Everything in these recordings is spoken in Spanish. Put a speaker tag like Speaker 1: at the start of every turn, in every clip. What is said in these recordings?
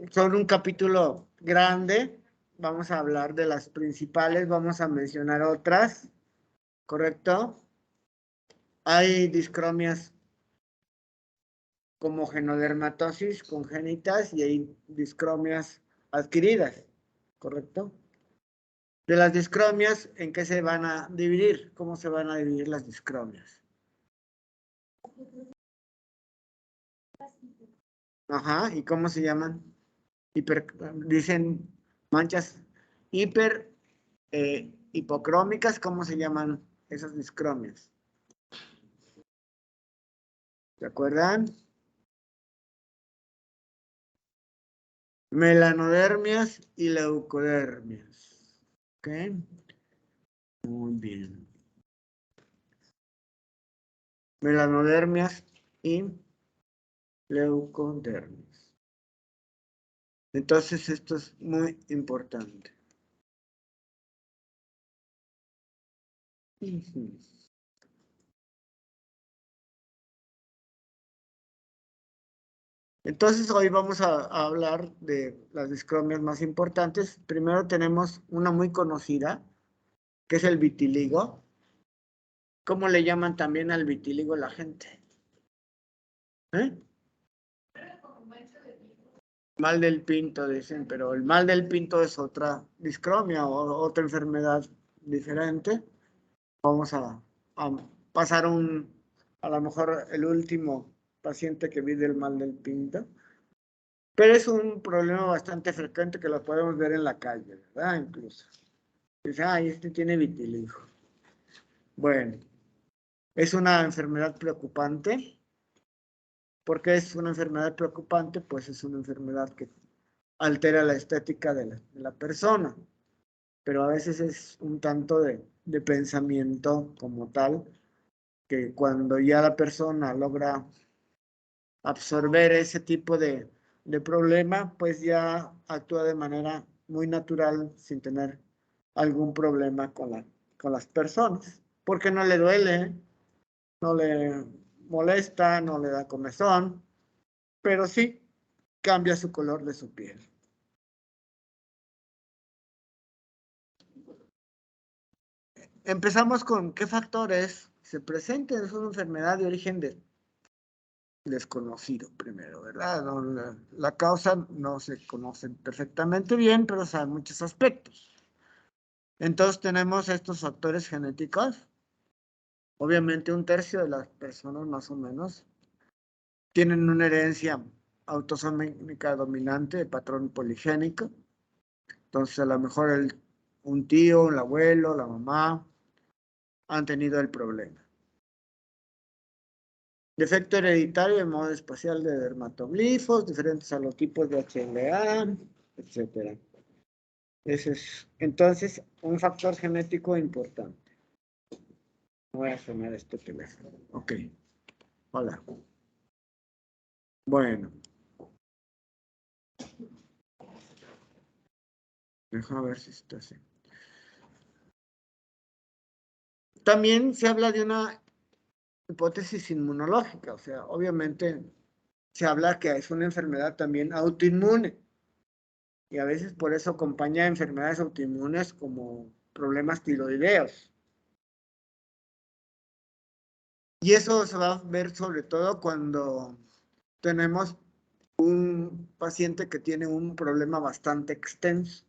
Speaker 1: son un capítulo grande. Vamos a hablar de las principales, vamos a mencionar otras, ¿correcto? Hay discromias como genodermatosis congénitas y hay discromias adquiridas, ¿correcto? De las discromias, ¿en qué se van a dividir? ¿Cómo se van a dividir las discromias? Ajá, ¿y cómo se llaman? Dicen manchas hipocrómicas, ¿cómo se llaman esas discromias? ¿Se acuerdan? Melanodermias y leucodermias. ¿Ok? Muy bien. Melanodermias y leucodermias. Entonces, esto es muy importante. Entonces, hoy vamos a hablar de las discromias más importantes. Primero tenemos una muy conocida, que es el vitiligo. ¿Cómo le llaman también al vitiligo la gente? ¿Eh? Mal del pinto, dicen, pero el mal del pinto es otra discromia o otra enfermedad diferente. Vamos a pasar a lo mejor el último paciente que vi del mal del pinto. Pero es un problema bastante frecuente que lo podemos ver en la calle, ¿verdad? Incluso. Dice, ay, este tiene vitiligo. Bueno, es una enfermedad preocupante. ¿Por qué es una enfermedad preocupante? Pues es una enfermedad que altera la estética de la persona, pero a veces es un tanto de pensamiento como tal, que cuando ya la persona logra absorber ese tipo de problema, pues ya actúa de manera muy natural sin tener algún problema con las personas, porque no le duele, no le molesta, no le da comezón, pero sí cambia su color de su piel. Empezamos con qué factores se presentan. Es una enfermedad de origen desconocido primero, ¿verdad? No, la causa no se conoce perfectamente bien, pero sabe muchos aspectos. Entonces tenemos estos factores genéticos. Obviamente un tercio de las personas más o menos tienen una herencia autosómica dominante de patrón poligénico. Entonces a lo mejor un tío, el abuelo, la mamá han tenido el problema. Defecto hereditario de modo espacial de dermatoglifos, diferentes halotipos de HLA, etc. Ese es, entonces, un factor genético importante. Voy a sonar este teléfono. Ok. Hola. Bueno. Deja ver si está así. También se habla de una hipótesis inmunológica, o sea, obviamente se habla que es una enfermedad también autoinmune. Y a veces por eso acompaña enfermedades autoinmunes como problemas tiroideos. Y eso se va a ver sobre todo cuando tenemos un paciente que tiene un problema bastante extenso.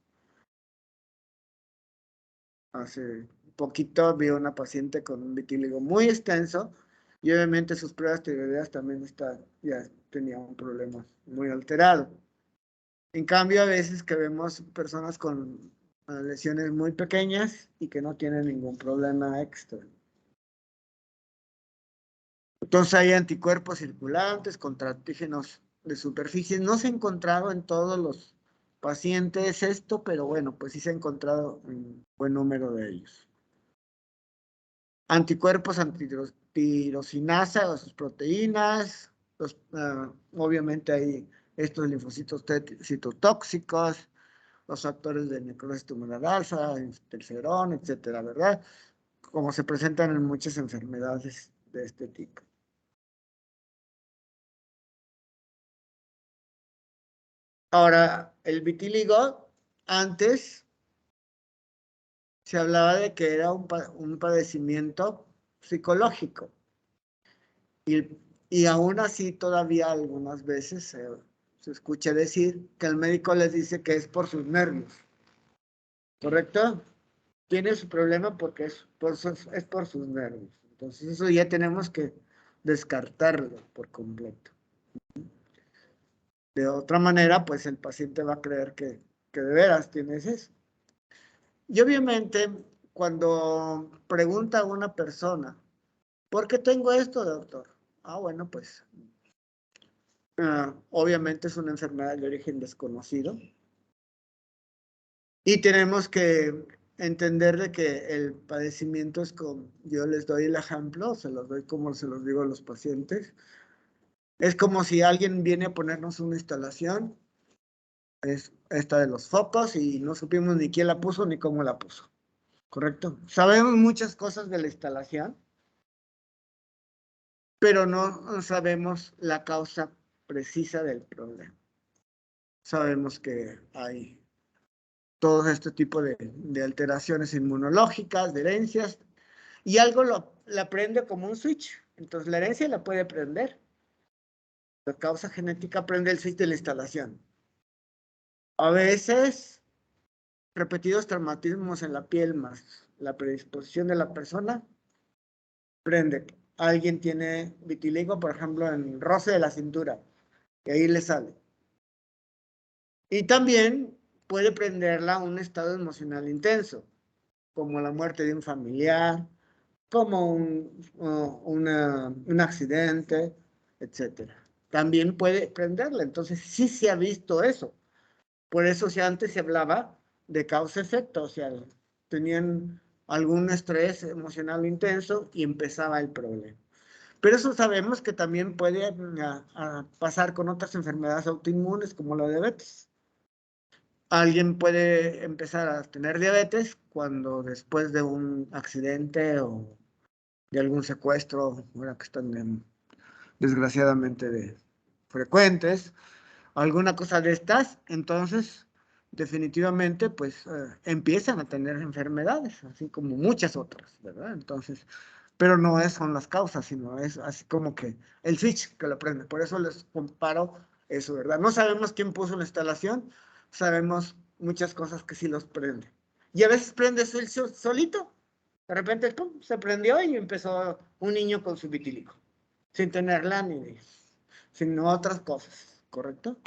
Speaker 1: Hace poquito vi a una paciente con un vitíligo muy extenso y obviamente sus pruebas tiroideas también ya tenía un problema muy alterado. En cambio, a veces que vemos personas con lesiones muy pequeñas y que no tienen ningún problema extra. Entonces hay anticuerpos circulantes contra antígenos de superficie. No se ha encontrado en todos los pacientes esto, pero bueno, pues sí se ha encontrado en buen número de ellos. Anticuerpos antitirosinasa o sus proteínas. Obviamente hay estos linfocitos citotóxicos, los factores de necrosis tumoral alfa, interferón, etcétera, ¿verdad? Como se presentan en muchas enfermedades de este tipo. Ahora, el vitíligo, antes se hablaba de que era un padecimiento psicológico. Y aún así, todavía algunas veces se escucha decir que el médico les dice que es por sus nervios. ¿Correcto? Tiene su problema porque es por sus nervios. Entonces, eso ya tenemos que descartarlo por completo. De otra manera, pues el paciente va a creer que de veras tienes eso. Y obviamente, cuando pregunta a una persona, ¿por qué tengo esto, doctor? Ah, bueno, pues obviamente es una enfermedad de origen desconocido. Y tenemos que entender de que el padecimiento es como, yo les doy el ejemplo, se los doy como se los digo a los pacientes. Es como si alguien viene a ponernos una instalación, es esta de los focos, y no supimos ni quién la puso ni cómo la puso. ¿Correcto? Sabemos muchas cosas de la instalación, pero no sabemos la causa precisa del problema. Sabemos que hay todo este tipo de alteraciones inmunológicas, de herencias, y algo la prende como un switch. Entonces la herencia la puede prender. La causa genética prende el switch de la instalación. A veces, repetidos traumatismos en la piel más la predisposición de la persona, prende. Alguien tiene vitiligo, por ejemplo, en el roce de la cintura, y ahí le sale. Y también puede prenderla un estado emocional intenso, como la muerte de un familiar, como un accidente, etcétera. También puede prenderla. Entonces, sí se ha visto eso. Por eso si antes se hablaba de causa-efecto, o sea, tenían algún estrés emocional intenso y empezaba el problema. Pero eso sabemos que también puede pasar con otras enfermedades autoinmunes como la diabetes. Alguien puede empezar a tener diabetes cuando después de un accidente o de algún secuestro, ahora que están desgraciadamente frecuentes, alguna cosa de estas, entonces definitivamente pues empiezan a tener enfermedades, así como muchas otras, ¿verdad? Entonces, pero no son las causas, sino es así como que el switch que lo prende. Por eso les comparo eso, ¿verdad? No sabemos quién puso la instalación, sabemos muchas cosas que sí los prende. Y a veces prende solito. De repente, ¡pum!, se prendió y empezó un niño con su vitíligo, sin tenerla ni sino otras cosas, ¿correcto?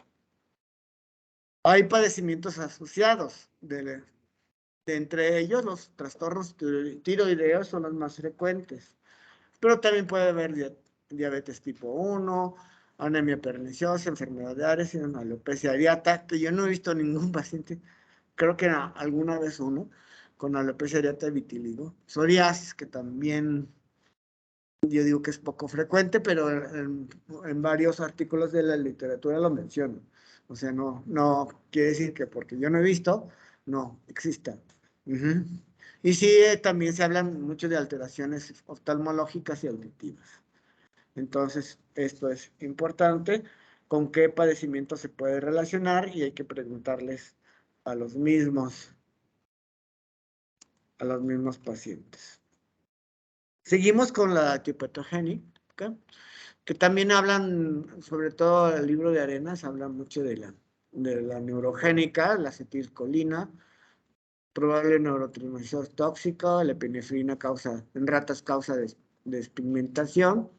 Speaker 1: Hay padecimientos asociados, de entre ellos los trastornos tiroideos son los más frecuentes, pero también puede haber diabetes tipo 1, anemia perniciosa, enfermedad de Ares y alopecia areata, que yo no he visto ningún paciente, creo que era alguna vez uno, con alopecia areata y vitíligo. Psoriasis, que también yo digo que es poco frecuente, pero en varios artículos de la literatura lo menciono. O sea, no quiere decir que porque yo no he visto, no exista. Ujú. Y sí, también se hablan mucho de alteraciones oftalmológicas y auditivas. Entonces, esto es importante, con qué padecimiento se puede relacionar y hay que preguntarles a los mismos, a los mismos pacientes. Seguimos con la tipetogénica, que también hablan, sobre todo el libro de Arenas, habla mucho de la neurogénica, la acetilcolina, probable neurotransmisor tóxico, la epinefrina en ratas causa despigmentación,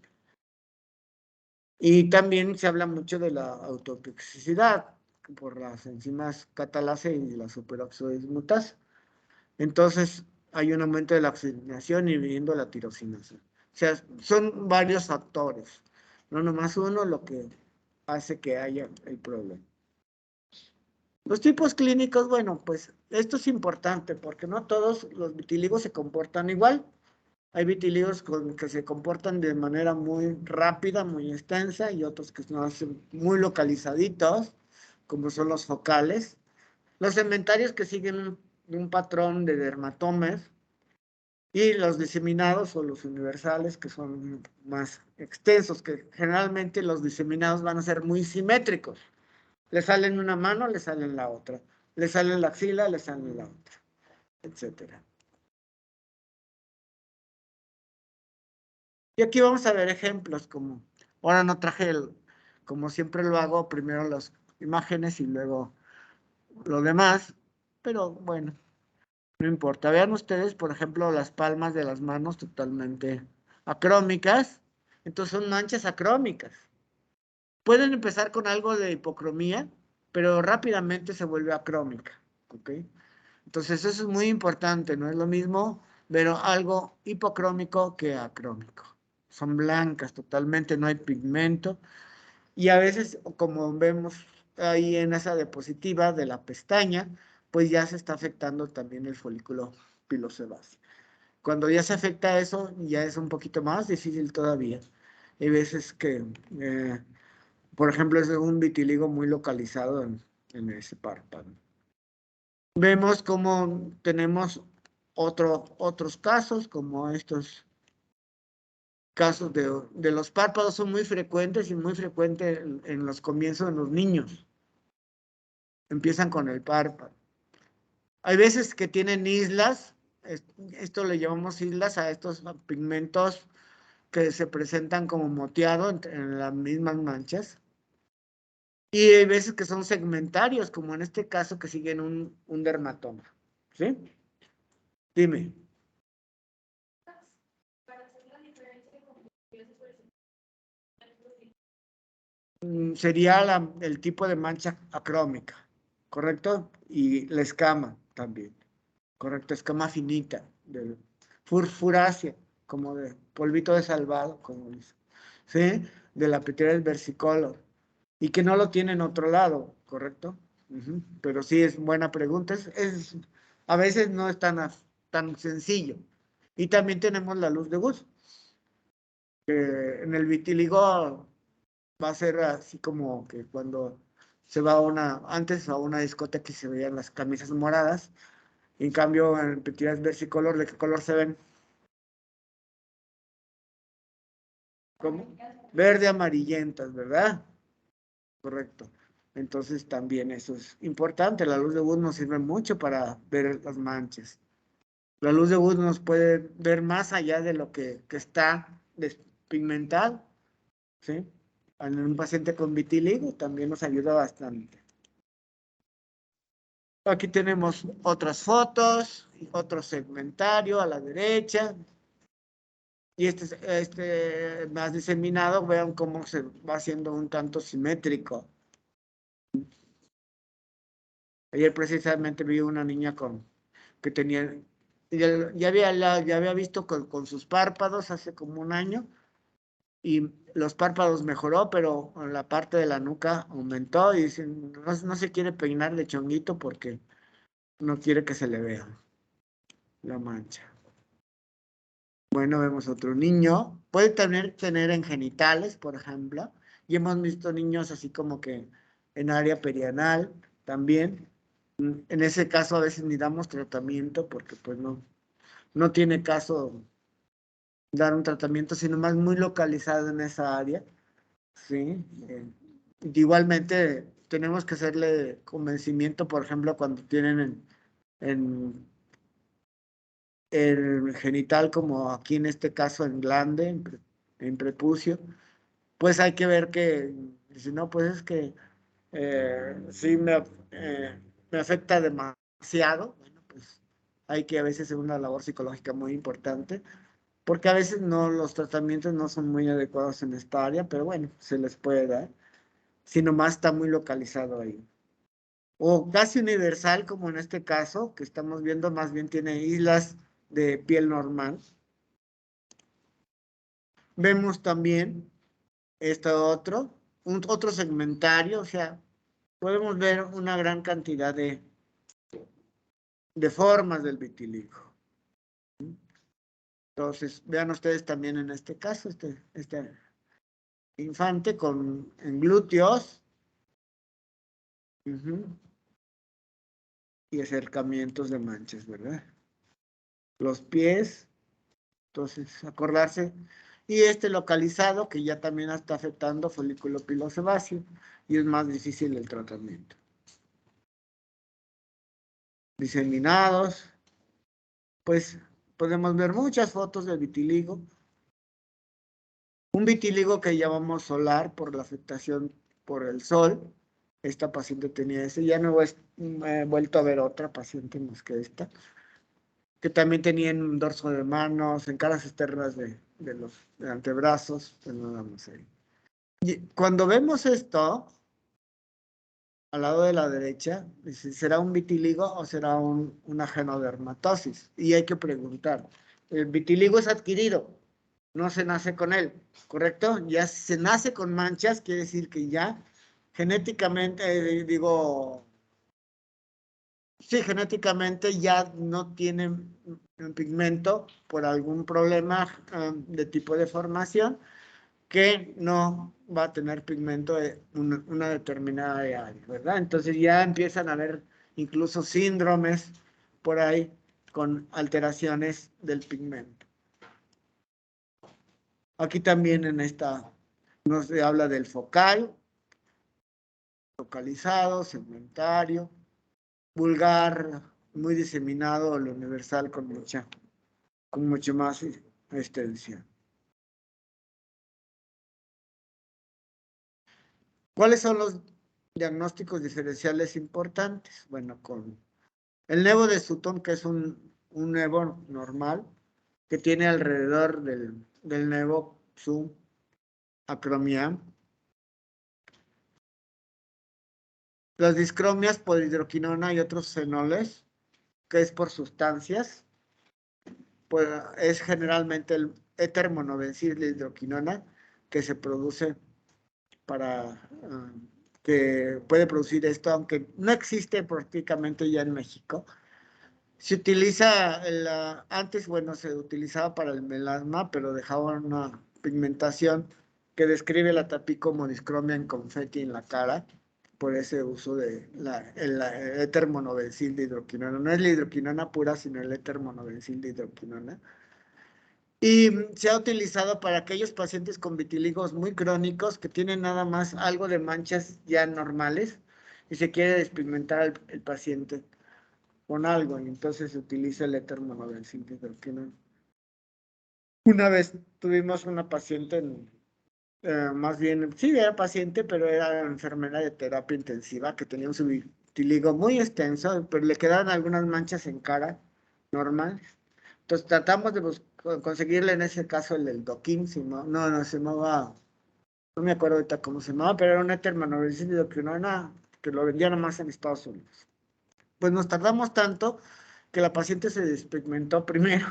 Speaker 1: y también se habla mucho de la autotoxicidad por las enzimas catalasa y la superoxidismutasa. Entonces, hay un aumento de la oxigenación inhibiendo la tirosinasa. O sea, son varios factores, no nomás uno lo que hace que haya el problema. Los tipos clínicos, bueno, pues esto es importante porque no todos los vitíligos se comportan igual. Hay vitíligos que se comportan de manera muy rápida, muy extensa, y otros que son muy localizaditos, como son los focales. Los segmentarios que siguen un patrón de dermatomes, y los diseminados o los universales, que son más extensos, que generalmente los diseminados van a ser muy simétricos. Le sale en una mano, le sale en la otra. Le sale en la axila, le sale en la otra, etcétera. Y aquí vamos a ver ejemplos como, ahora no traje como siempre lo hago, primero las imágenes y luego lo demás, pero bueno, no importa. Vean ustedes, por ejemplo, las palmas de las manos totalmente acrómicas, entonces son manchas acrómicas. Pueden empezar con algo de hipocromía, pero rápidamente se vuelve acrómica, ¿ok? Entonces eso es muy importante, no es lo mismo ver algo hipocrómico que acrómico. Son blancas totalmente, no hay pigmento. Y a veces, como vemos ahí en esa diapositiva de la pestaña, pues ya se está afectando también el folículo pilosebáceo. Cuando ya se afecta eso, ya es un poquito más difícil todavía. Hay veces que, por ejemplo, es un vitiligo muy localizado en ese párpado. Vemos cómo tenemos otros casos, como estos casos de los párpados son muy frecuentes y muy frecuentes en los comienzos de los niños. Empiezan con el párpado. Hay veces que tienen islas, esto le llamamos islas a estos pigmentos que se presentan como moteado en las mismas manchas. Y hay veces que son segmentarios, como en este caso que siguen un dermatoma. ¿Sí? Dime. Sería el tipo de mancha acrómica, ¿correcto? Y la escama también, ¿correcto? Escama finita, de furfurácea, como de polvito de salvado, como dice, ¿sí? De la Pityriasis versicolor, y que no lo tiene en otro lado, ¿correcto? Pero sí es buena pregunta, a veces no es tan sencillo. Y también tenemos la luz de Wood, que en el vitíligo va a ser así como que cuando se va antes a una discoteca y se veían las camisas moradas, en cambio en Pityriasis versicolor, ¿de qué color se ven? ¿Cómo? Verde amarillentas, ¿verdad? Correcto. Entonces también eso es importante. La luz de Wood nos sirve mucho para ver las manchas. La luz de Wood nos puede ver más allá de lo que está despigmentado, ¿sí? En un paciente con vitiligo también nos ayuda bastante. Aquí tenemos otras fotos, otro segmentario a la derecha. Y este más diseminado, vean cómo se va haciendo un tanto simétrico. Ayer precisamente vi una niña que tenía, ya había visto con sus párpados hace como un año, y los párpados mejoró, pero en la parte de la nuca aumentó y dicen, no se quiere peinar de chonguito porque no quiere que se le vea la mancha. Bueno, vemos otro niño. Puede tener en genitales, por ejemplo. Y hemos visto niños así como que en área perianal también. En ese caso a veces ni damos tratamiento porque pues no tiene caso dar un tratamiento, sino más muy localizado en esa área. ¿Sí? Igualmente tenemos que hacerle convencimiento, por ejemplo, cuando tienen en el genital, como aquí en este caso en glande, en prepucio, pues hay que ver que, si no, pues es que sí me afecta demasiado. Bueno, pues hay que a veces hacer una labor psicológica muy importante, porque a veces los tratamientos no son muy adecuados en esta área, pero bueno, se les puede dar, si nomás está muy localizado ahí. O casi universal, como en este caso, que estamos viendo, más bien tiene islas de piel normal. Vemos también otro segmentario, o sea, podemos ver una gran cantidad de formas del vitiligo. Entonces, vean ustedes también en este caso, este infante en glúteos, y acercamientos de manchas, ¿verdad? Los pies, entonces, acordarse y este localizado que ya también está afectando folículo pilosebáceo y es más difícil el tratamiento. Diseminados, pues podemos ver muchas fotos de vitiligo. Un vitiligo que llamamos solar por la afectación por el sol. Esta paciente tenía ese, ya no he vuelto a ver otra paciente más que esta, que también tenía en un dorso de manos, en caras externas de los antebrazos, pues nada más ahí. Y cuando vemos esto, al lado de la derecha, dice, ¿será un vitiligo o será una genodermatosis? Y hay que preguntar, ¿el vitiligo es adquirido? No se nace con él, ¿correcto? Ya si se nace con manchas, quiere decir que ya genéticamente, sí, genéticamente ya no tiene un pigmento por algún problema de tipo de formación que no va a tener pigmento de una determinada área, ¿verdad? Entonces ya empiezan a haber incluso síndromes por ahí con alteraciones del pigmento. Aquí también en esta nos habla del focal, localizado, segmentario, vulgar, muy diseminado, lo universal con mucho más extensión. ¿Cuáles son los diagnósticos diferenciales importantes? Bueno, con el nevo de Sutton, que es un nevo normal, que tiene alrededor del nevo su acromión. Las discromias por hidroquinona y otros fenoles, que es por sustancias, pues es generalmente el éter monobencil de hidroquinona que se produce para que puede producir esto, aunque no existe prácticamente ya en México. Se utiliza, antes, bueno, se utilizaba para el melasma, pero dejaba una pigmentación que describe la tapí como discromia en confeti en la cara, por ese uso de el éter monobencil de hidroquinona. No es la hidroquinona pura, sino el éter monobencil de hidroquinona. Y se ha utilizado para aquellos pacientes con vitiligos muy crónicos que tienen nada más algo de manchas ya normales y se quiere despigmentar el paciente con algo, y entonces se utiliza el éter monobencil de hidroquinona. Una vez tuvimos una paciente, más bien, sí era paciente, pero era enfermera de terapia intensiva que tenía un vitiligo muy extenso, pero le quedaban algunas manchas en cara normales. Entonces tratamos de conseguirle en ese caso el doquín, no se llamaba, no me acuerdo ahorita cómo se llamaba, pero era un éter monobencil de hidroquinona que lo vendían nomás en Estados Unidos. Pues nos tardamos tanto que la paciente se despigmentó primero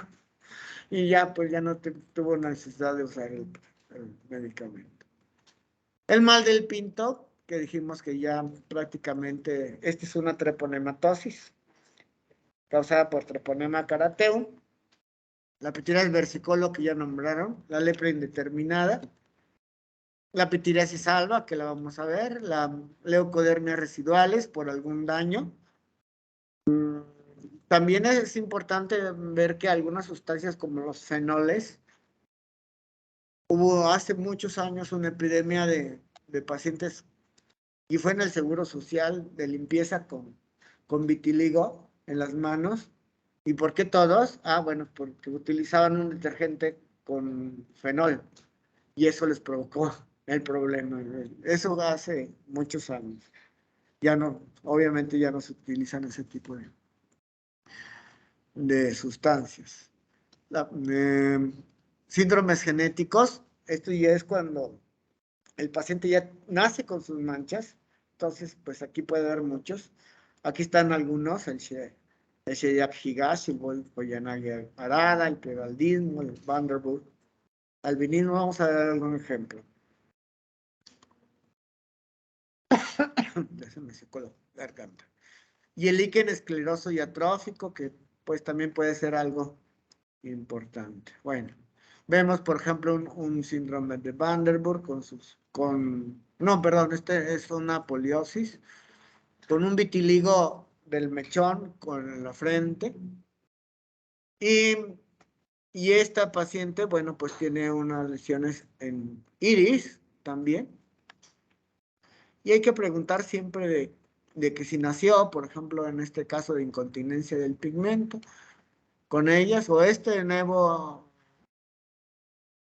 Speaker 1: y ya pues ya no tuvo necesidad de usar el medicamento. El mal del pinto, que dijimos que ya prácticamente, esta es una treponematosis causada por Treponema carateum, la pitiriasis versicolor que ya nombraron, la lepra indeterminada, la pitiriasis alba, que la vamos a ver, la leucodermia residuales por algún daño. También es importante ver que algunas sustancias como los fenoles, hubo hace muchos años una epidemia de pacientes, y fue en el Seguro Social, de limpieza con vitiligo en las manos. ¿Y por qué todos? Ah, bueno, porque utilizaban un detergente con fenol y eso les provocó el problema. Eso hace muchos años. Ya no, obviamente ya no se utilizan ese tipo de sustancias. Síndromes genéticos, esto ya es cuando el paciente ya nace con sus manchas, entonces pues aquí puede haber muchos. Aquí están algunos, el Shedap-Higashi, el Koyanagi-Arada, el pluraldismo, el Vanderbilt, albinismo. Vamos a dar algún ejemplo. Ya se me secó la garganta. Y el líquen escleroso y atrófico, que pues también puede ser algo importante. Bueno, vemos por ejemplo un síndrome de Vanderbilt no, perdón, este es una poliosis, con un vitiligo del mechón con la frente. Y Y esta paciente, bueno, pues tiene unas lesiones en iris también. Y hay que preguntar siempre de que si nació, por ejemplo, en este caso de incontinencia del pigmento, con ellas, o este nevo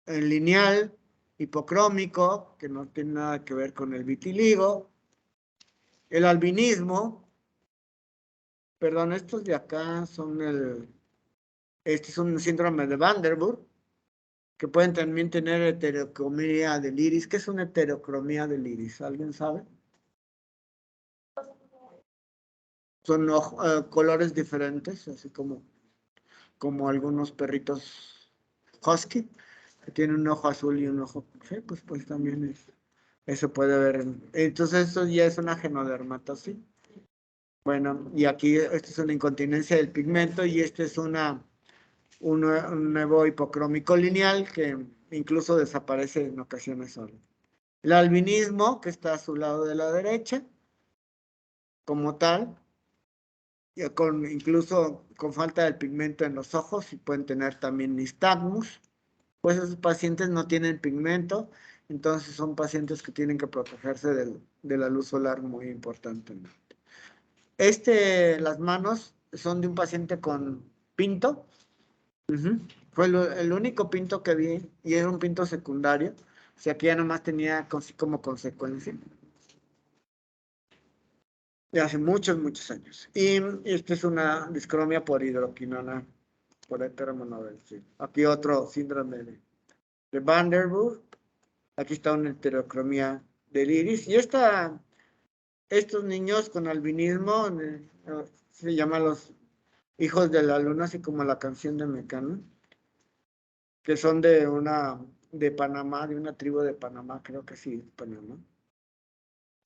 Speaker 1: en lineal hipocrómico, que no tiene nada que ver con el vitiligo, el albinismo, perdón, estos de acá son este es un síndrome de Van der Burg, que pueden también tener heterocromía del iris. ¿Qué es una heterocromía del iris? ¿Alguien sabe? Son colores diferentes, así como algunos perritos husky, que tienen un ojo azul y un ojo, sí, pues también eso puede ver. Entonces eso ya es una genodermatosis. Bueno, y aquí esta es una incontinencia del pigmento y este es un nuevo hipocrómico lineal que incluso desaparece en ocasiones solo. El albinismo, que está a su lado de la derecha, como tal, incluso con falta de pigmento en los ojos y pueden tener también nistagmus. Pues esos pacientes no tienen pigmento, entonces son pacientes que tienen que protegerse de la luz solar muy importantemente. Las manos son de un paciente con pinto. Fue el único pinto que vi y era un pinto secundario. O sea que ya nomás tenía así como consecuencia. De hace muchos, muchos años. Y esta es una discromia por hidroquinona, por heteromonobel, sí. Aquí otro síndrome de Van der Burg. Aquí está una heterocromía del iris. Y estos niños con albinismo se llaman los hijos de la luna, así como la canción de Mecano, que son de Panamá, de una tribu de Panamá, creo que sí, Panamá.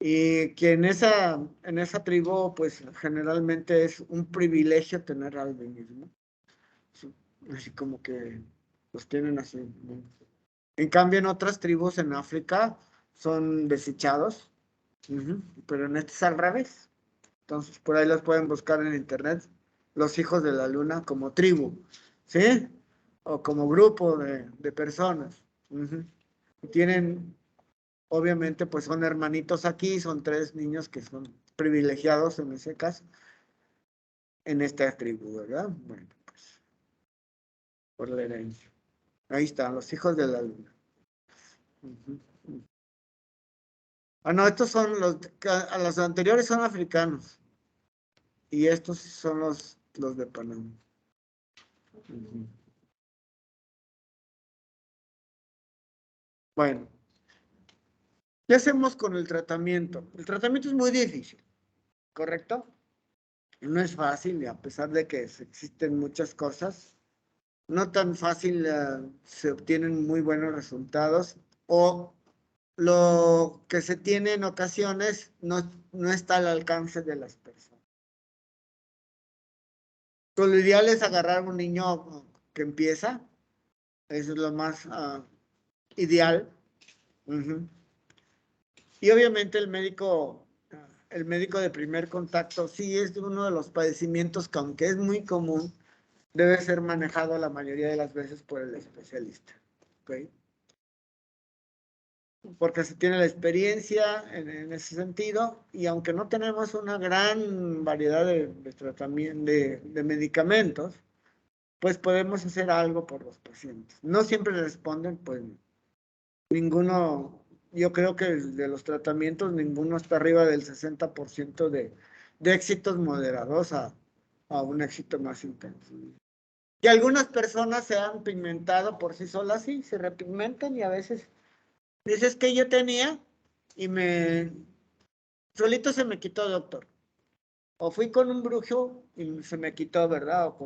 Speaker 1: Y que en esa tribu, pues generalmente es un privilegio tener albinismo. Así como que los tienen así, ¿no? En cambio, en otras tribus en África son desechados, pero en este es al revés. Entonces, por ahí los pueden buscar en internet, los hijos de la luna como tribu, ¿sí? O como grupo de personas. Y tienen, obviamente, pues son hermanitos aquí, son 3 niños que son privilegiados en ese caso, en esta tribu, ¿verdad? Bueno, pues, por la herencia. Ahí están, los hijos de la luna. Ah, no, estos son los anteriores son africanos. Y estos son los de Panamá. Bueno, ¿qué hacemos con el tratamiento? El tratamiento es muy difícil, ¿correcto? No es fácil, y a pesar de que existen muchas cosas, no tan fácil se obtienen muy buenos resultados o lo que se tiene en ocasiones no está al alcance de las personas. Pues lo ideal es agarrar a un niño que empieza, eso es lo más ideal. Y obviamente el médico de primer contacto sí es uno de los padecimientos que, aunque es muy común, debe ser manejado la mayoría de las veces por el especialista. ¿Okay? Porque se tiene la experiencia en ese sentido y aunque no tenemos una gran variedad de tratamiento, de medicamentos, pues podemos hacer algo por los pacientes. No siempre responden, pues ninguno, yo creo que de los tratamientos, ninguno está arriba del 60% de éxitos moderados a un éxito más intenso. Y algunas personas se han pigmentado por sí solas, sí, se repigmentan y a veces dices que yo tenía y solito se me quitó, doctor. O fui con un brujo y se me quitó, ¿verdad? O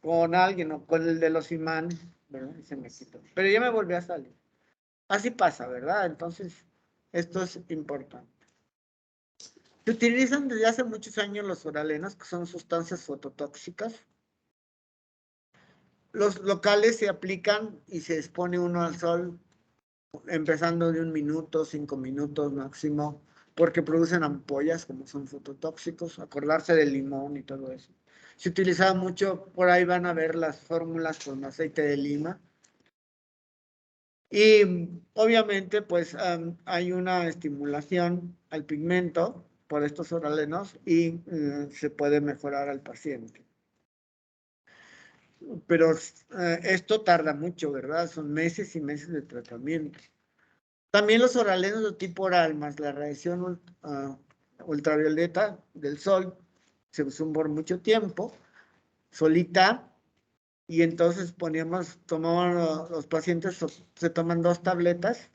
Speaker 1: con alguien, o con el de los imanes, ¿verdad? Y se me quitó. Pero ya me volvió a salir. Así pasa, ¿verdad? Entonces, esto es importante. Se utilizan desde hace muchos años los oralenos, que son sustancias fototóxicas. Los locales se aplican y se expone uno al sol, empezando de 1 minuto, 5 minutos máximo, porque producen ampollas, como son fototóxicos, acordarse del limón y todo eso. Se utilizaba mucho, por ahí van a ver las fórmulas con aceite de lima. Y obviamente, pues hay una estimulación al pigmento por estos oralenos y se puede mejorar al paciente. Pero esto tarda mucho, ¿verdad? Son meses y meses de tratamiento. También los oralenos de tipo oral más la radiación ultravioleta del sol se usó por mucho tiempo, solita, y entonces tomaban los pacientes, se toman 2 tabletas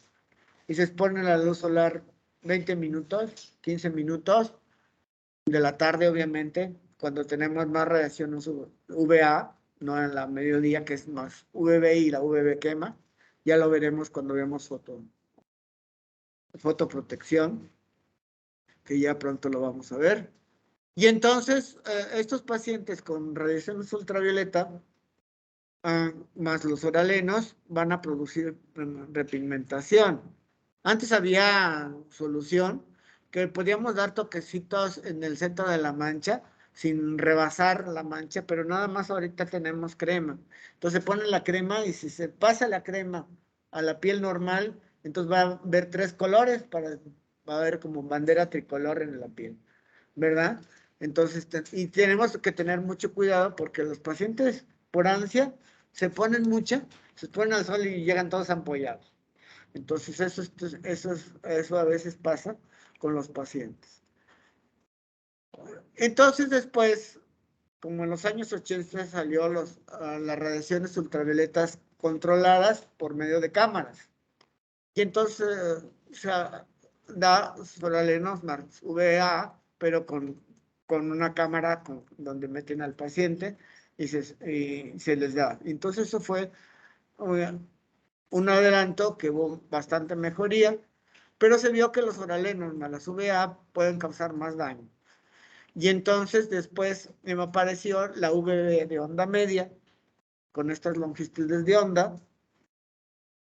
Speaker 1: y se exponen a la luz solar 20 minutos, 15 minutos de la tarde, obviamente, cuando tenemos más radiación UVA, no en la mediodía, que es más UVB y la UVB quema. Ya lo veremos cuando veamos fotoprotección, que ya pronto lo vamos a ver. Y entonces, estos pacientes con radiación ultravioleta, más los oralenos, van a producir repigmentación. Antes había solución que podíamos dar toquecitos en el centro de la mancha sin rebasar la mancha, pero nada más ahorita tenemos crema. Entonces se pone la crema y si se pasa la crema a la piel normal, entonces va a ver 3 colores, va a ver como bandera tricolor en la piel, ¿verdad? Entonces, y tenemos que tener mucho cuidado porque los pacientes por ansia se ponen al sol y llegan todos ampollados. Entonces, eso a veces pasa con los pacientes. Entonces, después, como en los años 80 salió las radiaciones ultravioletas controladas por medio de cámaras. Y entonces se da solalenos más VA, pero con una cámara donde meten al paciente y se les da. Entonces, eso fue un adelanto que hubo bastante mejoría, pero se vio que los oralenos más las UVA pueden causar más daño. Y entonces después me apareció la UVB de onda media, con estas longitudes de onda,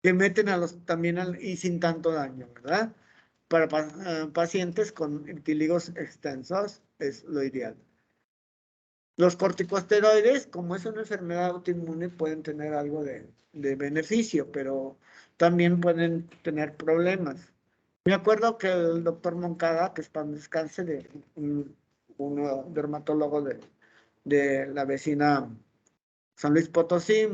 Speaker 1: que meten también y sin tanto daño, ¿verdad? Para pacientes con vitíligos extensos es lo ideal. Los corticosteroides, como es una enfermedad autoinmune, pueden tener algo de beneficio, pero también pueden tener problemas. Me acuerdo que el doctor Moncada, que es para descanse, de un dermatólogo de la vecina San Luis Potosí,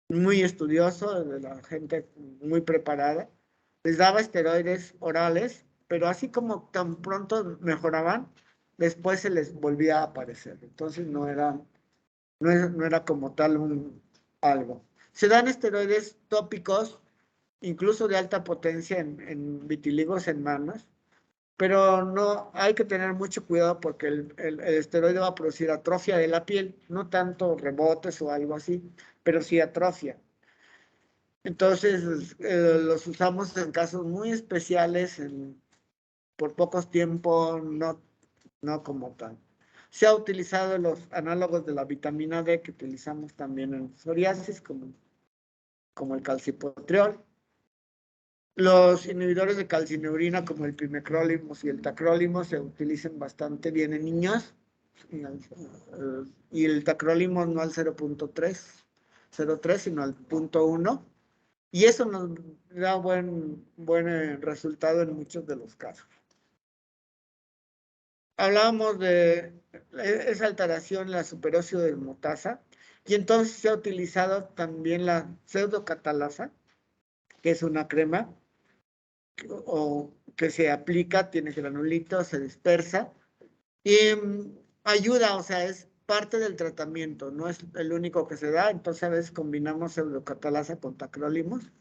Speaker 1: muy estudioso, de la gente muy preparada, les daba esteroides orales, pero así como tan pronto mejoraban, después se les volvía a aparecer. Entonces no era como tal algo. Se dan esteroides tópicos, incluso de alta potencia en vitíligos en mamas, pero no hay que tener mucho cuidado porque el esteroide va a producir atrofia de la piel, no tanto rebotes o algo así, pero sí atrofia. Entonces, los usamos en casos muy especiales, por pocos tiempos, no como tal. Se ha utilizado los análogos de la vitamina D que utilizamos también en psoriasis, como el calcipotriol. Los inhibidores de calcineurina, como el pimecrolimus y el tacrolimus, se utilizan bastante bien en niños. Y el tacrolimus no al 0.3, sino al 0.1. Y eso nos da buen resultado en muchos de los casos. Hablábamos de esa alteración, la superóxido de mutasa, y entonces se ha utilizado también la pseudocatalasa, que es una crema que se aplica, tiene granulitos, se dispersa, y ayuda, o sea, es parte del tratamiento, no es el único que se da, entonces a veces combinamos pseudocatalasa con tacrolimus.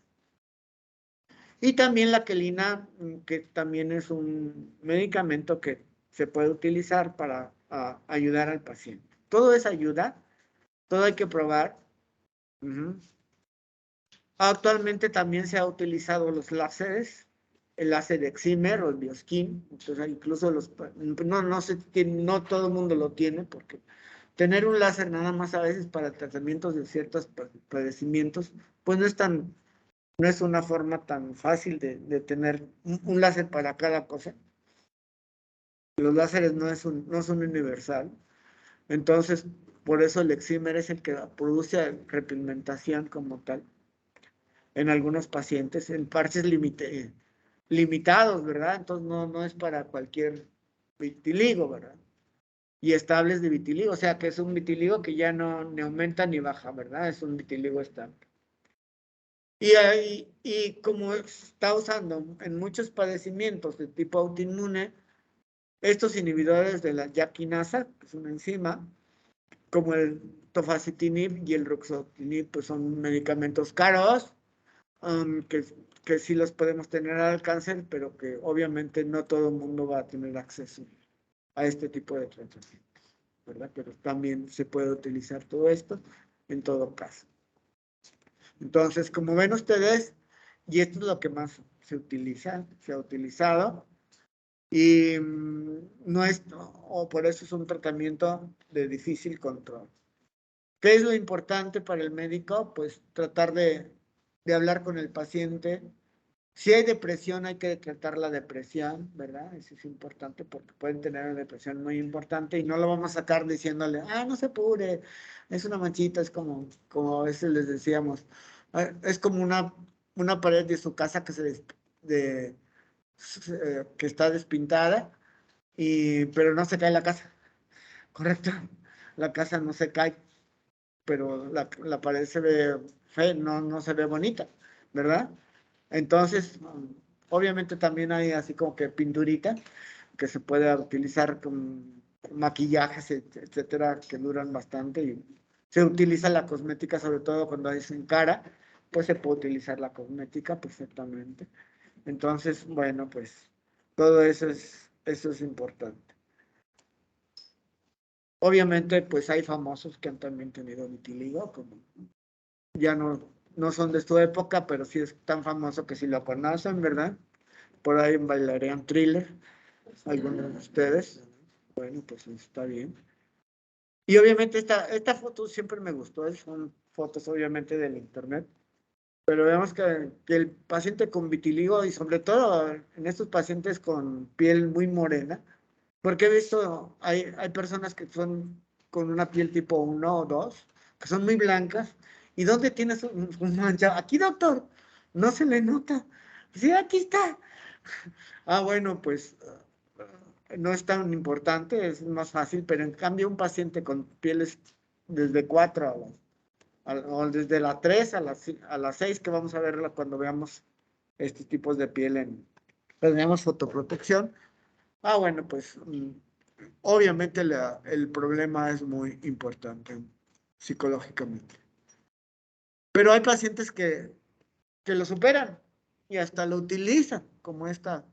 Speaker 1: Y también la quelina, que también es un medicamento que se puede utilizar para ayudar al paciente. Todo es ayuda, todo hay que probar. Actualmente también se ha utilizado los láseres, el láser Excimer o el Bioskin, entonces incluso no todo el mundo lo tiene, porque tener un láser nada más a veces para tratamientos de ciertos padecimientos, pues no es una forma tan fácil de tener un láser para cada cosa. Los láseres no son universal. Entonces, por eso el excimer es el que produce repigmentación como tal en algunos pacientes, en parches limitados, ¿verdad? Entonces, no es para cualquier vitiligo, ¿verdad? Y estables de vitiligo, o sea que es un vitiligo que ya no ni aumenta ni baja, ¿verdad? Es un vitiligo estable. Y como está usando en muchos padecimientos de tipo autoinmune, estos inhibidores de la JAK quinasa, que es una enzima, como el tofacitinib y el ruxolitinib, pues son medicamentos caros, que sí los podemos tener al alcance, pero que obviamente no todo el mundo va a tener acceso a este tipo de tratamiento, ¿verdad? Pero también se puede utilizar todo esto en todo caso. Entonces, como ven ustedes, y esto es lo que más se utiliza, se ha utilizado, y no es, o por eso es un tratamiento de difícil control. ¿Qué es lo importante para el médico? Pues tratar de hablar con el paciente. Si hay depresión, hay que tratar la depresión, ¿verdad? Eso es importante porque pueden tener una depresión muy importante y no lo vamos a sacar diciéndole, no se apure, es una manchita, es como a veces les decíamos, es como una pared de su casa que está despintada, pero no se cae la casa, ¿correcto? La casa no se cae, pero la pared se ve fea, no se ve bonita, ¿verdad? Entonces, obviamente también hay así como que pinturita que se puede utilizar con maquillajes, etcétera, que duran bastante y se utiliza la cosmética, sobre todo cuando es en cara, pues se puede utilizar la cosmética perfectamente. Entonces, bueno, pues todo eso es importante. Obviamente, pues hay famosos que han también tenido vitiligo, como ya no son de su época, pero sí es tan famoso que sí lo conocen, ¿verdad? Por ahí bailarían Thriller, algunos de ustedes. Bueno, pues está bien. Y obviamente esta foto siempre me gustó, son fotos obviamente del internet, pero vemos que el paciente con vitiligo y sobre todo en estos pacientes con piel muy morena, porque he visto, hay personas que son con una piel tipo 1 o 2 que son muy blancas. ¿Y dónde tienes un mancha? Aquí, doctor, no se le nota. Sí, aquí está. Bueno, pues no es tan importante, es más fácil, pero en cambio un paciente con pieles desde 4 o desde la 3 a las 6 que vamos a verla cuando veamos estos tipos de piel cuando veamos fotoprotección. Bueno, pues obviamente el problema es muy importante psicológicamente. Pero hay pacientes que lo superan y hasta lo utilizan como esta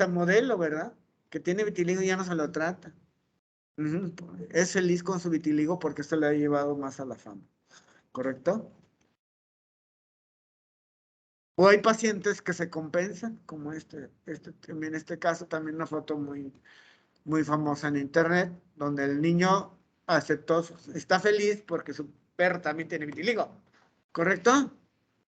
Speaker 1: modelo, ¿verdad? Que tiene vitiligo y ya no se lo trata. Ujú. Es feliz con su vitiligo porque esto le ha llevado más a la fama, ¿correcto? O hay pacientes que se compensan, como en este caso también una foto muy famosa en internet, donde el niño aceptó, está feliz porque su perro también tiene vitiligo, ¿correcto?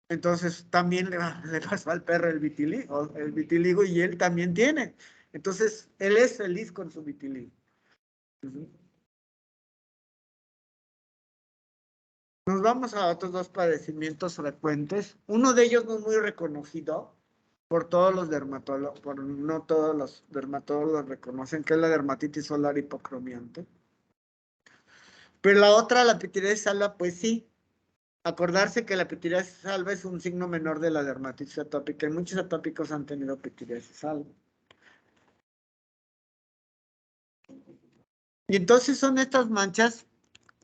Speaker 1: Entonces también le pasó al perro el vitiligo y él también tiene. Entonces él es feliz con su vitiligo. Ujú. Nos vamos a otros dos padecimientos frecuentes. Uno de ellos no es muy reconocido por todos los dermatólogos, por no todos los dermatólogos lo reconocen, que es la dermatitis solar hipocromiante. Pero la otra, la pitiriasis alba, pues sí. Acordarse que la pitiriasis alba es un signo menor de la dermatitis atópica y muchos atópicos han tenido pitiriasis alba. Y entonces son estas manchas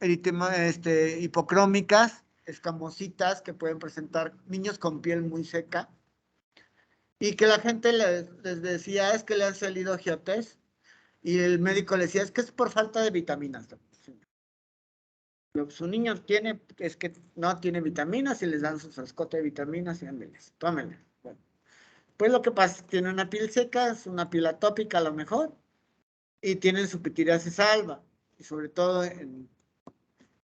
Speaker 1: hipocrómicas, escamositas, que pueden presentar niños con piel muy seca y que la gente les decía es que le han salido giotes y el médico le decía es que es por falta de vitaminas. Lo que su niño tiene es que no tiene vitaminas y les dan su frascote de vitaminas y ándeles, tómenle. Bueno, pues lo que pasa es que tiene una piel seca, es una piel atópica a lo mejor, y tienen su pitiriasis alba, y sobre todo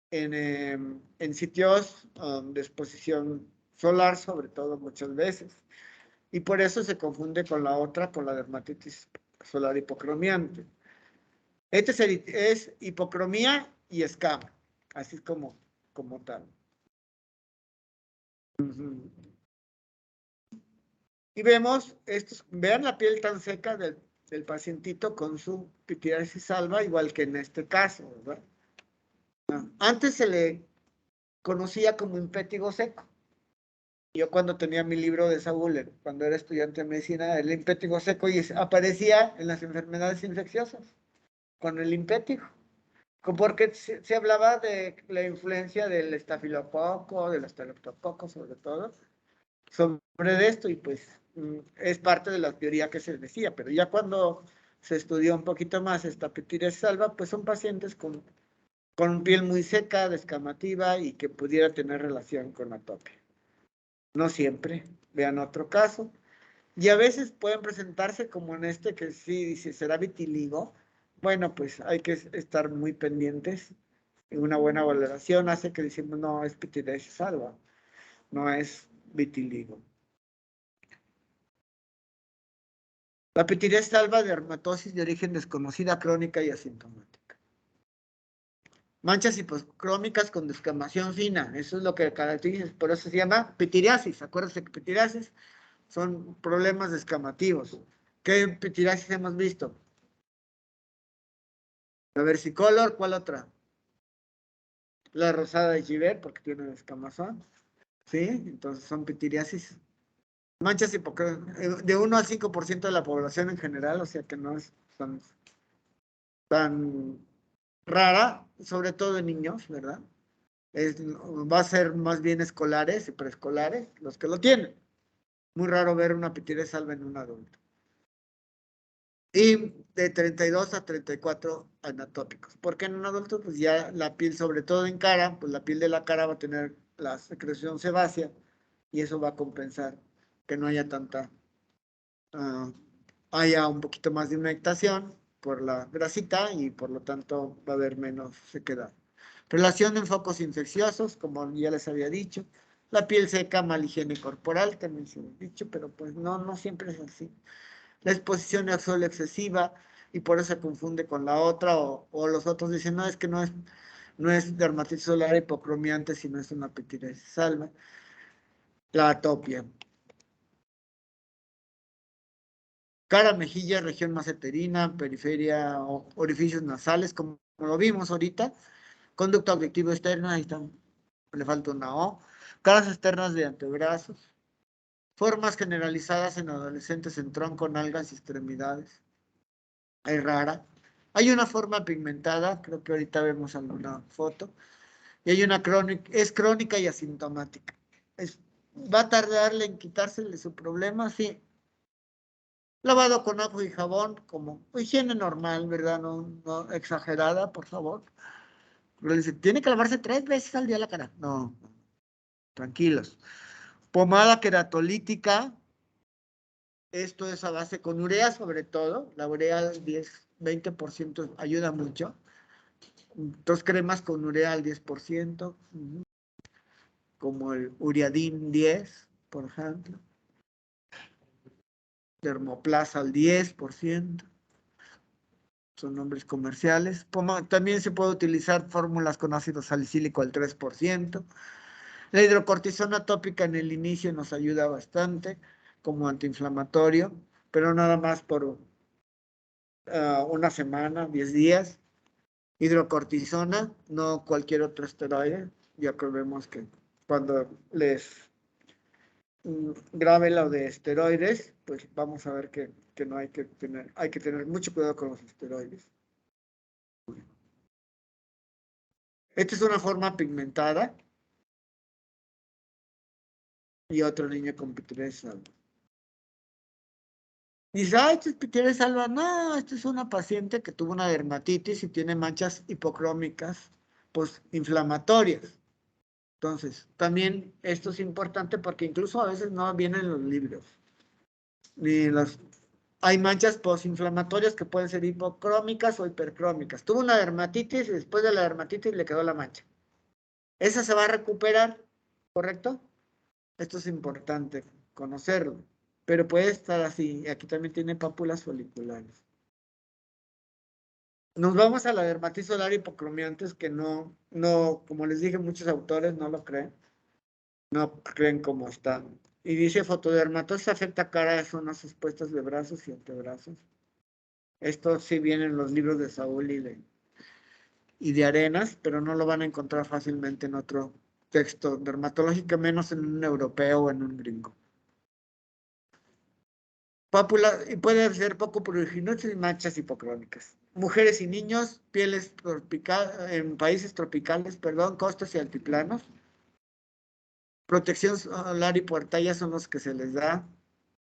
Speaker 1: en sitios de exposición solar, sobre todo muchas veces. Y por eso se confunde con la otra, con la dermatitis solar hipocromiante. Este es hipocromía y escama, así es como tal. Y vemos, vean la piel tan seca del pacientito con su pitiriasis alba, igual que en este caso, ¿verdad? Antes se le conocía como impétigo seco. Yo cuando tenía mi libro de Saúl, cuando era estudiante de medicina, el impétigo seco y aparecía en las enfermedades infecciosas con el impétigo. Porque se hablaba de la influencia del estafilococo, del estreptococo sobre todo, sobre esto, y pues es parte de la teoría que se decía, pero ya cuando se estudió un poquito más esta pitiriasis alba, pues son pacientes con piel muy seca, descamativa y que pudiera tener relación con atopia. No siempre, vean otro caso. Y a veces pueden presentarse como en este que sí dice, ¿será vitiligo? Bueno, pues hay que estar muy pendientes. Una buena valoración hace que decimos, no, es pitiriasis alba, no es vitiligo. La pitiriasis alba de dermatosis de origen desconocida, crónica y asintomática. Manchas hipocrómicas con descamación fina, eso es lo que caracteriza, por eso se llama pitiriasis. Acuérdense que pitiriasis son problemas descamativos. ¿Qué pitiriasis hemos visto? La versicolor, ¿cuál otra? La rosada de Giver, porque tiene descamazón. ¿Sí? Entonces son pitiriasis. Manchas hipocrómicas, de 1 al 5% de la población en general, o sea que no es tan rara, sobre todo en niños, ¿verdad? Va a ser más bien escolares y preescolares los que lo tienen. Muy raro ver una pitiriasis alba en un adulto. Y de 32 a 34 anatópicos. Porque en un adulto, pues ya la piel, sobre todo en cara, pues la piel de la cara va a tener la secreción sebácea y eso va a compensar que no haya haya un poquito más de humectación por la grasita y por lo tanto va a haber menos sequedad. Relación en focos infecciosos, como ya les había dicho. La piel seca, mala higiene corporal, también se lo he dicho, pero pues no siempre es así. La exposición al sol excesiva y por eso se confunde con la otra o los otros dicen, no, es que no es dermatitis solar hipocromiante, sino es una pitiriasis alba. La atopia. Cara, mejilla, región maceterina, periferia, orificios nasales, como lo vimos ahorita. Conducto auditivo externo, ahí está, le falta una O. Caras externas de antebrazos. Formas generalizadas en adolescentes en tronco, nalgas y extremidades. Es rara. Hay una forma pigmentada, creo que ahorita vemos alguna foto. Y hay una crónica, es crónica y asintomática. Va a tardarle en quitársele su problema, sí. Lavado con agua y jabón, como higiene normal, ¿verdad? No exagerada, por favor. Pero dice, tiene que lavarse 3 veces al día la cara. No, tranquilos. Pomada queratolítica, esto es a base con urea sobre todo. La urea al 20% ayuda mucho. 2 cremas con urea al 10%, como el Uriadin 10, por ejemplo. Dermoplasa al 10%. Son nombres comerciales. También se puede utilizar fórmulas con ácido salicílico al 3%. La hidrocortisona tópica en el inicio nos ayuda bastante como antiinflamatorio, pero nada más por una semana, 10 días. Hidrocortisona, no cualquier otro esteroide. Ya que vemos que cuando les grabe lo de esteroides, pues vamos a ver que no hay que tener mucho cuidado con los esteroides. Esta es una forma pigmentada y otro niño con pitiriasis alba. Dice, esto es pitiriasis alba. No, esta es una paciente que tuvo una dermatitis y tiene manchas hipocrómicas inflamatorias. Entonces, también esto es importante porque incluso a veces no vienen los libros. Hay manchas postinflamatorias que pueden ser hipocrómicas o hipercrómicas. Tuvo una dermatitis y después de la dermatitis le quedó la mancha. Esa se va a recuperar, ¿correcto? Esto es importante conocerlo. Pero puede estar así. Aquí también tiene pápulas foliculares. Nos vamos a la dermatitis solar hipocromiantes, que no, como les dije, muchos autores no lo creen, no creen cómo está. Y dice, fotodermatosis afecta cara, zonas expuestas de brazos y antebrazos. Esto sí viene en los libros de Saúl y de Arenas, pero no lo van a encontrar fácilmente en otro texto dermatológico, menos en un europeo o en un gringo. Pápula, y puede ser poco pruriginoso y manchas hipocrónicas. Mujeres y niños, pieles en países tropicales, perdón, costas y altiplanos. Protección solar y pantalla son los que se les da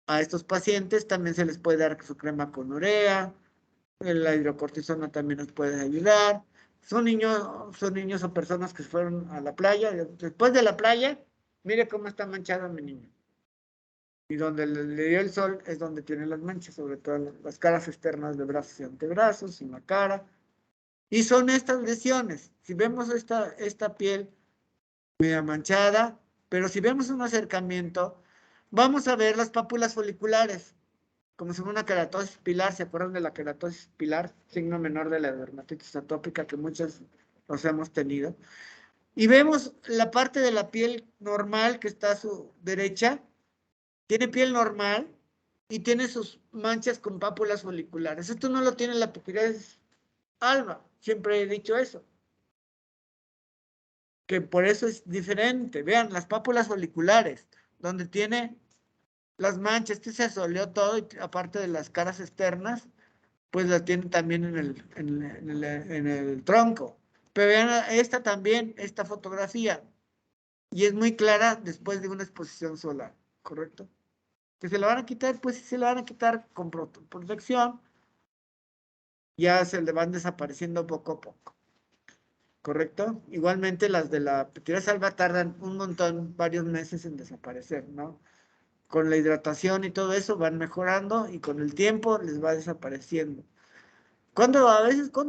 Speaker 1: a estos pacientes. También se les puede dar su crema con urea. La hidrocortisona también nos puede ayudar. Son niños o personas que fueron a la playa. Después de la playa, mire cómo está manchado mi niño. Y donde le dio el sol es donde tiene las manchas, sobre todo las caras externas de brazos y antebrazos, en la cara. Y son estas lesiones. Si vemos esta piel media manchada, pero si vemos un acercamiento, vamos a ver las pápulas foliculares, como si fuera una queratosis pilar. ¿Se acuerdan de la queratosis pilar? Signo menor de la dermatitis atópica que muchos los hemos tenido. Y vemos la parte de la piel normal que está a su derecha. Tiene piel normal y tiene sus manchas con pápulas foliculares. Esto no lo tiene la pipiridis alba. Siempre he dicho eso. Que por eso es diferente. Vean, las pápulas foliculares, donde tiene las manchas, este se asoleó todo, y aparte de las caras externas, pues la tiene también en el tronco. Pero vean esta también, esta fotografía, y es muy clara después de una exposición solar, ¿correcto? Que se la van a quitar, pues sí se la van a quitar con protección, ya se le van desapareciendo poco a poco, ¿correcto? Igualmente las de la pipiridis alba tardan un montón, varios meses en desaparecer, ¿no? Con la hidratación y todo eso van mejorando y con el tiempo les va desapareciendo. ¿Cuándo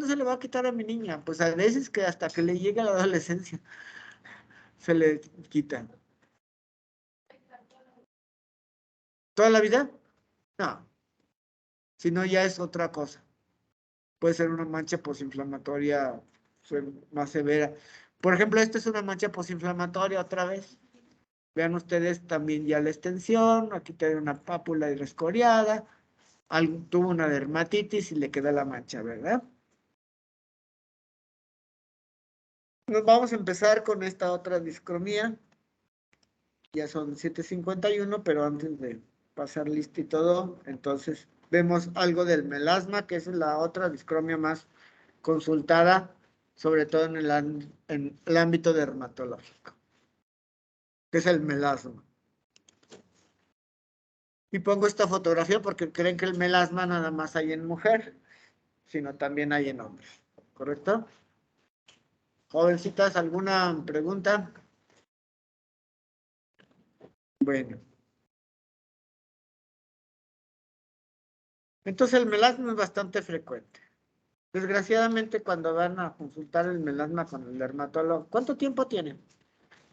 Speaker 1: se le va a quitar a mi niña? Pues a veces que hasta que le llegue a la adolescencia se le quita. ¿Toda la vida? No, si no ya es otra cosa. Puede ser una mancha posinflamatoria más severa. Por ejemplo, esta es una mancha posinflamatoria otra vez. Vean ustedes también ya la extensión, aquí tiene una pápula rescoriada, tuvo una dermatitis y le queda la mancha, ¿verdad? Nos vamos a empezar con esta otra discromía. Ya son 7:51, pero antes de pasar lista y todo, entonces vemos algo del melasma, que es la otra discromia más consultada, sobre todo en el ámbito dermatológico, que es el melasma. Y pongo esta fotografía porque creen que el melasma nada más hay en mujer, sino también hay en hombres, ¿correcto? Jovencitas, ¿alguna pregunta? Bueno, entonces el melasma es bastante frecuente. Desgraciadamente, cuando van a consultar el melasma con el dermatólogo, ¿cuánto tiempo tienen?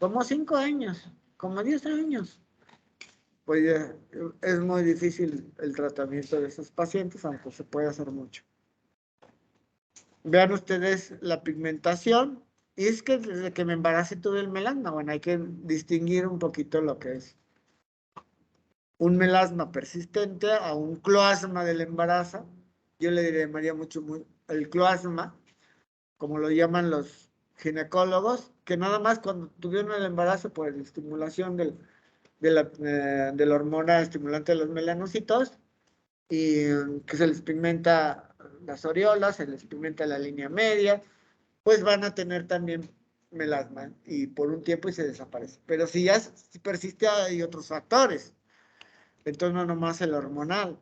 Speaker 1: Como 5 años, como 10 años. Pues es muy difícil el tratamiento de esos pacientes, aunque se puede hacer mucho. Vean ustedes la pigmentación. Y es que desde que me embaracé tuve el melasma. Bueno, hay que distinguir un poquito lo que es un melasma persistente a un cloasma del embarazo. Yo le llamaría mucho el cloasma, como lo llaman los ginecólogos, que nada más cuando tuvieron el embarazo por la estimulación de la hormona estimulante de los melanocitos, y que se les pigmenta las areolas, se les pigmenta la línea media, pues van a tener también melasma y por un tiempo y se desaparece. Pero si persiste hay otros factores, entonces no nomás el hormonal.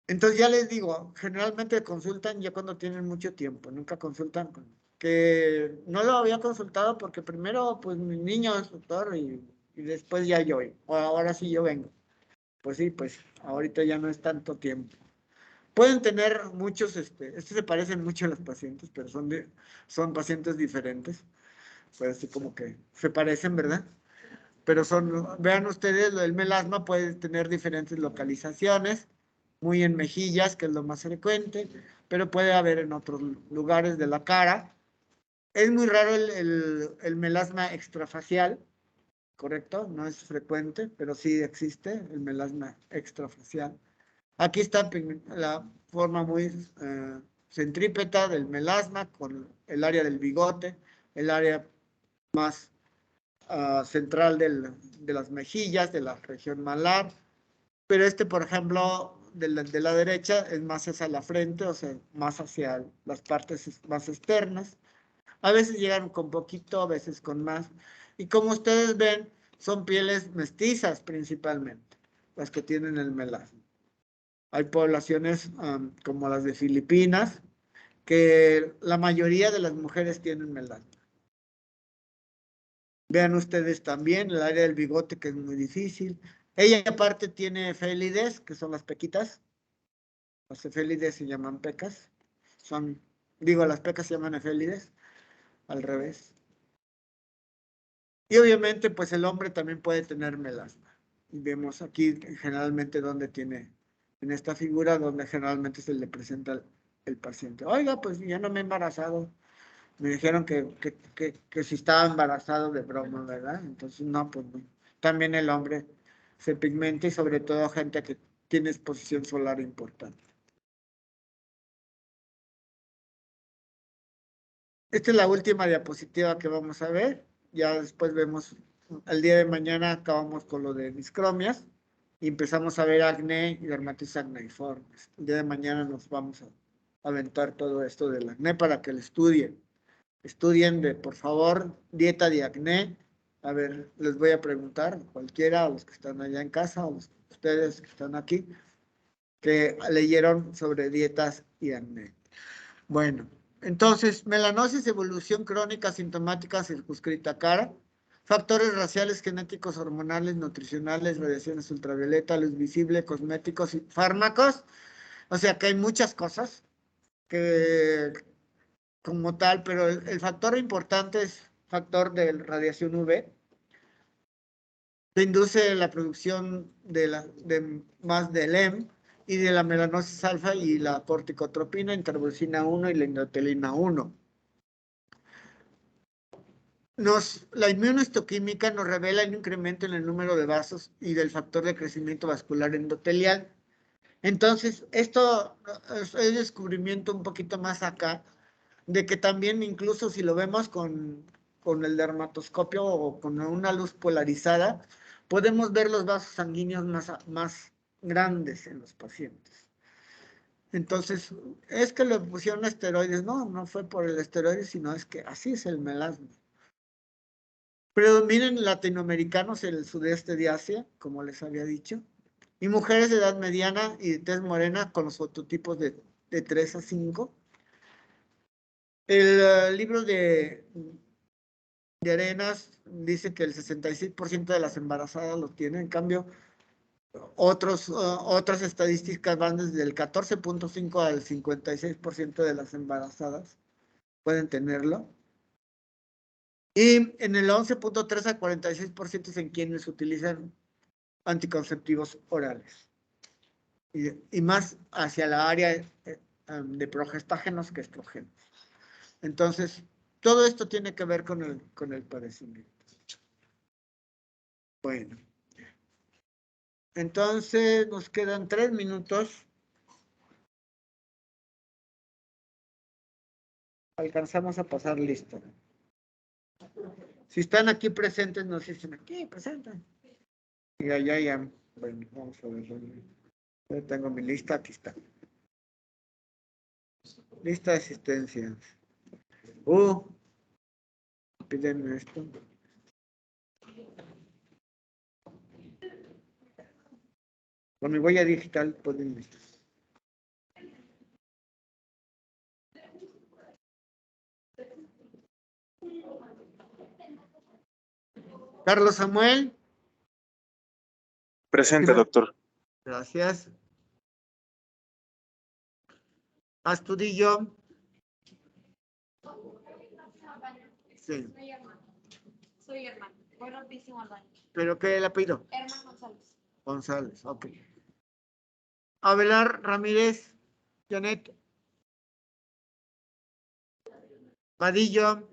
Speaker 1: Entonces ya les digo, generalmente consultan ya cuando tienen mucho tiempo, nunca consultan que no lo había consultado porque primero pues mi niño es doctor y después ya yo, o ahora sí yo vengo. Pues sí, pues ahorita ya no es tanto tiempo. Pueden tener muchos, estos se parecen mucho a los pacientes, pero son pacientes diferentes. Pues así como que se parecen, ¿verdad? Pero vean ustedes, el melasma puede tener diferentes localizaciones. muy en mejillas, que es lo más frecuente, pero puede haber en otros lugares de la cara. Es muy raro el melasma extrafacial, ¿correcto? No es frecuente, pero sí existe el melasma extrafacial. Aquí está la forma muy centrípeta del melasma con el área del bigote, el área más central de las mejillas, de la región malar. Pero este, por ejemplo, de la derecha es más hacia la frente, o sea, más hacia las partes más externas. A veces llegan con poquito, a veces con más. Y como ustedes ven, son pieles mestizas principalmente, las que tienen el melasma. Hay poblaciones como las de Filipinas, que la mayoría de las mujeres tienen melasma. Vean ustedes también el área del bigote, que es muy difícil. Ella aparte tiene félides, que son las pequitas. Las efélides se llaman pecas. Las pecas se llaman efélides, al revés. Y obviamente, pues el hombre también puede tener melasma. Y vemos aquí generalmente donde tiene, en esta figura, donde generalmente se le presenta el paciente. Oiga, pues ya no me he embarazado. Me dijeron que si estaba embarazado de broma, ¿verdad? Entonces, no, pues no. También el hombre se pigmenta y sobre todo gente que tiene exposición solar importante. Esta es la última diapositiva que vamos a ver. Ya después vemos, el día de mañana acabamos con lo de discromias y empezamos a ver acné y dermatitis acneiformes. El día de mañana nos vamos a aventar todo esto del acné para que lo estudien. Estudien por favor, dieta de acné. A ver, les voy a preguntar, cualquiera, a los que están allá en casa, a ustedes que están aquí, que leyeron sobre dietas y acné. Bueno, entonces, melanosis, evolución crónica, sintomática, circunscrita cara, factores raciales, genéticos, hormonales, nutricionales, radiaciones ultravioleta, luz visible, cosméticos y fármacos. O sea que hay muchas cosas que como tal, pero el factor importante es factor de radiación UV, que induce la producción más del EM y de la melanosis alfa y la corticotropina, interleucina 1 y la endotelina 1. La inmunohistoquímica nos revela un incremento en el número de vasos y del factor de crecimiento vascular endotelial. Entonces, esto es el descubrimiento un poquito más acá, de que también incluso si lo vemos con el dermatoscopio o con una luz polarizada, podemos ver los vasos sanguíneos más grandes en los pacientes. Entonces, es que le pusieron esteroides. No, no fue por el esteroide, sino es que así es el melasma. Predominan latinoamericanos en el sudeste de Asia, como les había dicho, y mujeres de edad mediana y de tez morena con los fototipos de 3 a 5. El libro de Arenas dice que el 66% de las embarazadas lo tienen. En cambio, otras estadísticas van desde el 14.5 al 56% de las embarazadas pueden tenerlo. Y en el 11.3 al 46% es en quienes utilizan anticonceptivos orales. Y más hacia la área de progestágenos que estrógenos. Entonces, todo esto tiene que ver con el padecimiento. Bueno. Entonces, nos quedan 3 minutos. Alcanzamos a pasar listo. Si están aquí presentes, nos dicen aquí, presenten. Y allá ya. Bueno, vamos a ver. Yo tengo mi lista, aquí está. Lista de asistencia. Piden esto. Con mi huella digital pueden listar. Carlos Samuel.
Speaker 2: Presente, doctor.
Speaker 1: Gracias. Astudillo. Sí.
Speaker 3: Soy Herman. Voy rapidísimo al baño.
Speaker 1: ¿Pero qué le pido?
Speaker 3: Herman González.
Speaker 1: González, ok. Abelar Ramírez, Janet. Vadillo.